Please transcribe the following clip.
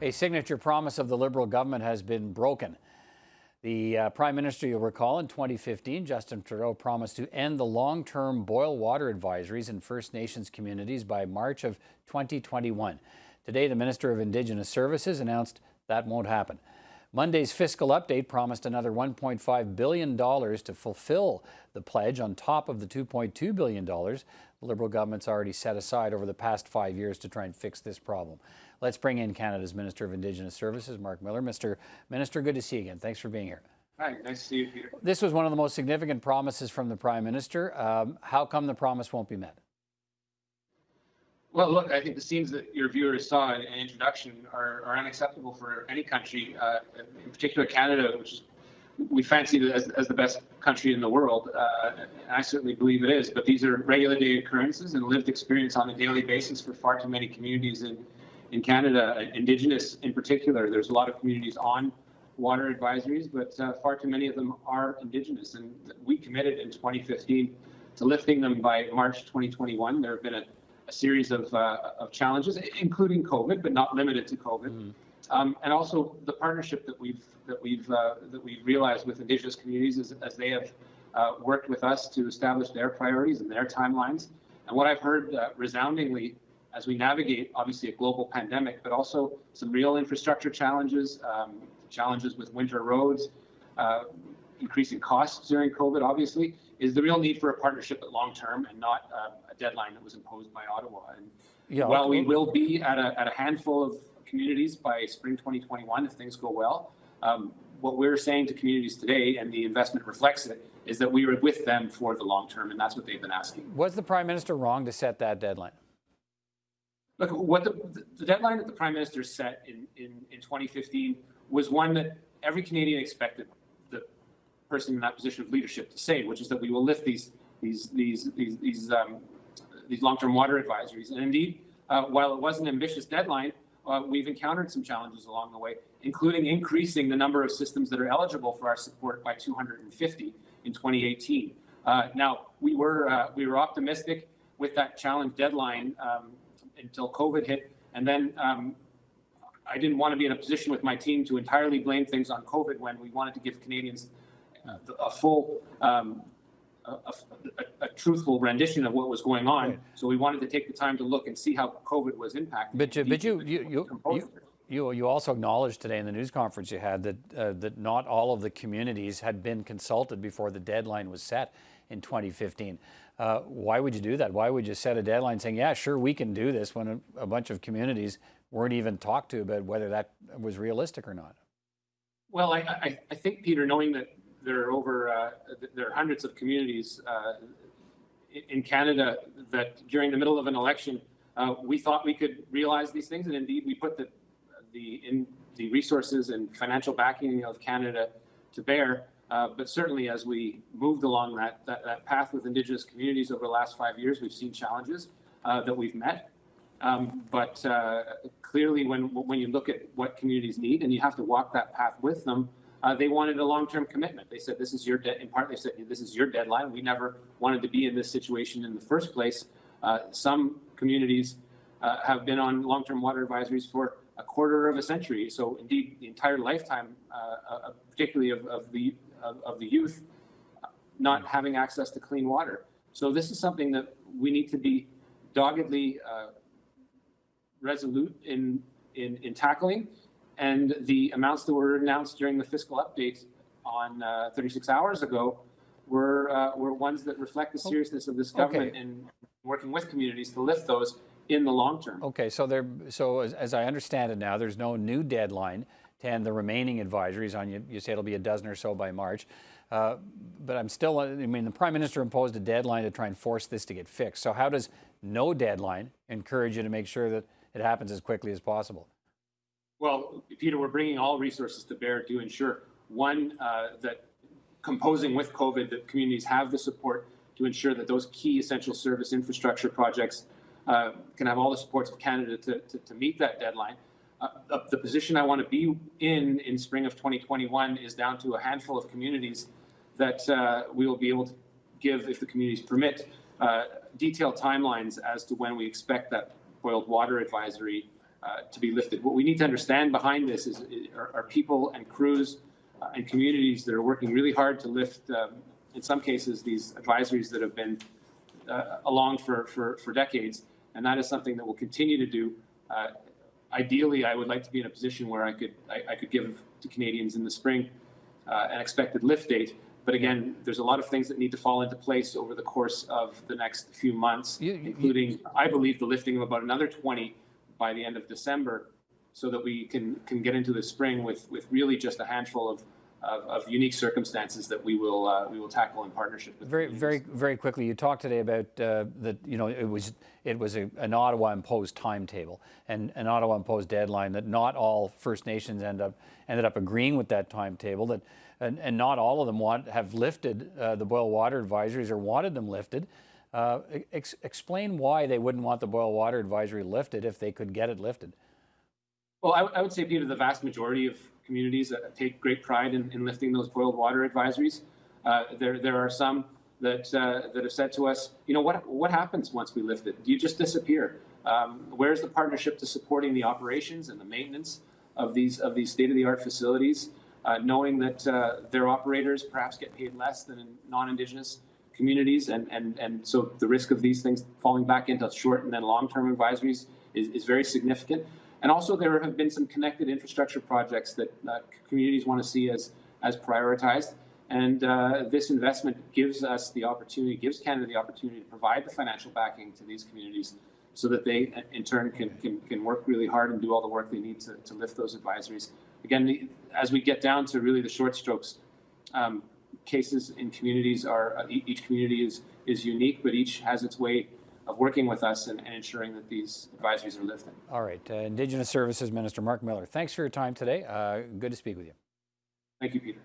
A signature promise of the Liberal government has been broken. The Prime Minister, you'll recall, in 2015, Justin Trudeau promised to end the long-term boil water advisories in First Nations communities by March of 2021. Today, the Minister of Indigenous Services announced that won't happen. Monday's fiscal update promised another $1.5 billion to fulfill the pledge on top of the $2.2 billion the Liberal government's already set aside over the past 5 years to try and fix this problem. Let's bring in Canada's Minister of Indigenous Services, Marc Miller. Mr. Minister, good to see you again. Thanks for being here. Hi, nice to see you, Peter. This was one of the most significant promises from the Prime Minister. How come the promise won't be met? Well, look, I think the scenes that your viewers saw in introduction are unacceptable for any country, in particular Canada, which is, we fancy it as the best country in the world. And I certainly believe it is. But these are regular day occurrences and lived experience on a daily basis for far too many communities in Canada, Indigenous in particular. There's a lot of communities on water advisories, but far too many of them are Indigenous. And we committed in 2015 to lifting them by March 2021. There have been a series of challenges, including COVID, but not limited to COVID, and also the partnership that we've realized with Indigenous communities as they have worked with us to establish their priorities and their timelines. And what I've heard resoundingly as we navigate, obviously, a global pandemic, but also some real infrastructure challenges, challenges with winter roads, increasing costs during COVID, obviously, is the real need for a partnership at long term and not a deadline that was imposed by Ottawa. And while we will be at a handful of communities by spring 2021, if things go well, what we're saying to communities today, and the investment reflects it, is that we are with them for the long term, and that's what they've been asking. Was the Prime Minister wrong to set that deadline? Look, what the deadline that the Prime Minister set in 2015 was one that every Canadian expected the person in that position of leadership to say, which is that we will lift these long-term water advisories. And indeed, while it was an ambitious deadline, we've encountered some challenges along the way, including increasing the number of systems that are eligible for our support by 250 in 2018. Now, we were optimistic with that challenge deadline until COVID hit, and then I didn't want to be in a position with my team to entirely blame things on COVID when we wanted to give Canadians a full, a truthful rendition of what was going on. Right. So we wanted to take the time to look and see how COVID was impacting. But you also acknowledged today in the news conference you had that not all of the communities had been consulted before the deadline was set in 2015. Why would you do that? Why would you set a deadline saying, yeah, sure, we can do this, when a bunch of communities weren't even talked to about whether that was realistic or not? Well, I think, Peter, knowing that there are hundreds of communities in Canada that during the middle of an election, we thought we could realize these things, and indeed we put the resources and financial backing of Canada to bear. But certainly, as we moved along that path with Indigenous communities over the last 5 years, we've seen challenges that we've met. But clearly, when you look at what communities need, and you have to walk that path with them, they wanted a long-term commitment. They said, "This is your in part, they said, "This is your deadline. We never wanted to be in this situation in the first place." Some communities have been on long-term water advisories for a quarter of a century. So, indeed, the entire lifetime, particularly of the youth, not having access to clean water. So this is something that we need to be doggedly resolute in tackling. And the amounts that were announced during the fiscal update on 36 hours ago were ones that reflect the seriousness of this government in working with communities to lift those in the long term. Okay, so as I understand it now, there's no new deadline to end the remaining advisories on you say it'll be a dozen or so by March. But I'm still, I mean, the Prime Minister imposed a deadline to try and force this to get fixed. So how does no deadline encourage you to make sure that it happens as quickly as possible? Well, Peter, we're bringing all resources to bear to ensure, one, that composing with COVID, that communities have the support to ensure that those key essential service infrastructure projects can have all the supports of Canada to meet that deadline. The position I want to be in spring of 2021 is down to a handful of communities that we will be able to give, if the communities permit, detailed timelines as to when we expect that boiled water advisory to be lifted. What we need to understand behind this are people and crews and communities that are working really hard to lift, in some cases, these advisories that have been along for decades, and that is something that we'll continue to do. Ideally, I would like to be in a position where I could give to Canadians in the spring an expected lift date. But again, there's a lot of things that need to fall into place over the course of the next few months, including, I believe, the lifting of about another 20 by the end of December, so that we can get into the spring with really just a handful of unique circumstances that we will tackle in partnership with very quickly. You talked today about that it was an Ottawa imposed timetable and an Ottawa imposed deadline, that not all First Nations ended up agreeing with that timetable, that and not all of them have lifted the boil water advisories or wanted them lifted. Explain why they wouldn't want the boil water advisory lifted if they could get it lifted. Well, I would say, Peter, the vast majority of communities take great pride in lifting those boiled water advisories. There are some that have said to us, what happens once we lift it? Do you just disappear? Where's the partnership to supporting the operations and the maintenance of these state-of-the-art facilities, knowing that their operators perhaps get paid less than in non-Indigenous communities, and so the risk of these things falling back into short and then long-term advisories is very significant. And also, there have been some connected infrastructure projects that communities want to see as prioritized. And this investment gives Canada the opportunity to provide the financial backing to these communities, so that they, in turn, can work really hard and do all the work they need to lift those advisories. Again, as we get down to really the short strokes, cases in communities each community is unique, but each has its way of working with us and ensuring that these advisories are lifted. All right. Indigenous Services Minister Marc Miller, thanks for your time today. Good to speak with you. Thank you, Peter.